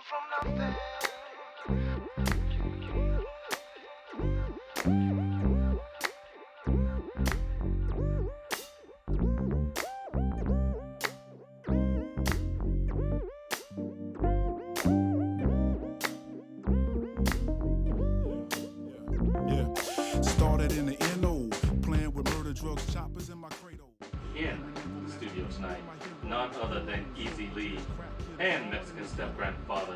from nothing. Started in the NO, playing with murder, drugs, choppers in my cradle. In the studio tonight, none other than Easy Lee and Mexican step-grandfather.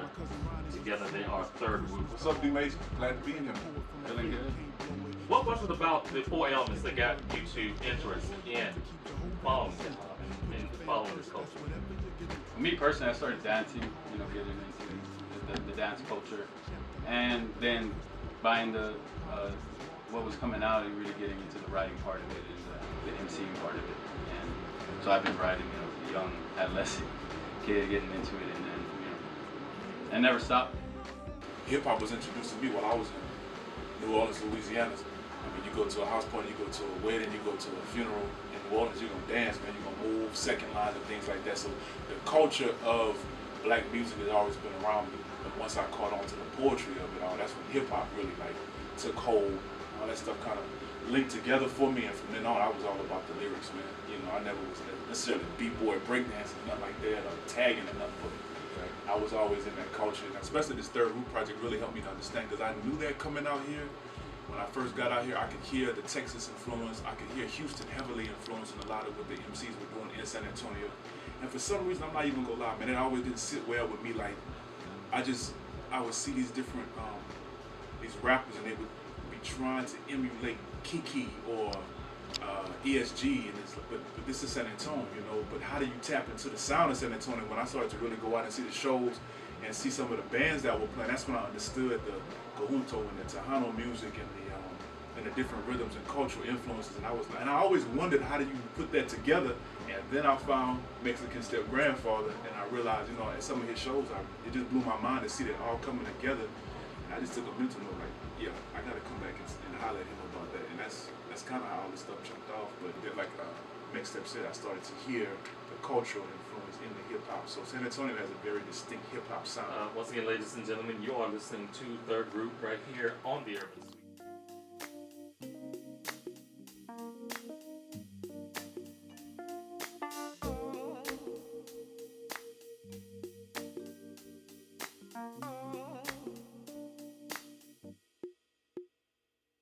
Together they are Third Group. What's up, D-Mason? Glad to be in here. Feeling good. What was it about the four elements that got you to interested in following hip-hop and following this culture? For me personally, I started dancing, getting into the dance culture, and then buying what was coming out and really getting into the writing part of it and the MCing part of it. And so I've been writing, as a young adolescent kid getting into it, and then, and never stopped. Hip hop was introduced to me while I was in New Orleans, Louisiana. I mean, you go to a house party, you go to a wedding, you go to a funeral in New Orleans, you're gonna dance, man. You're gonna move, second lines and things like that. So the culture of black music has always been around me. But once I caught on to the poetry of it all, that's when hip hop really took hold. All that stuff kind of linked together for me, and from then on, I was all about the lyrics, man. I never was necessarily b-boy breakdancing, nothing like that, or tagging or nothing, but I was always in that culture, and especially this Third Root project really helped me to understand, because I knew that coming out here. When I first got out here, I could hear the Texas influence, I could hear Houston heavily influencing a lot of what the MCs were doing in San Antonio, and for some reason, I'm not even gonna lie, man, it always didn't sit well with me. Like, I would see these different, these rappers, and they would be trying to emulate Kiki or ESG, and but this is San Antonio, but how do you tap into the sound of San Antonio? When I started to really go out and see the shows and see some of the bands that were playing, that's when I understood the Conjunto and the Tejano music and the different rhythms and cultural influences, and I always wondered, how do you put that together? And then I found Mexican Step Grandfather, and I realized, at some of his shows, it just blew my mind to see that all coming together. And I just took a mental note, like, yeah, I gotta come back and holler at him about that. And that's kind of how all this stuff jumped off. But then, like Next Step said, I started to hear the cultural influence in the hip hop. So San Antonio has a very distinct hip hop sound. Once again, ladies and gentlemen, you are listening to Third Group right here on the Urban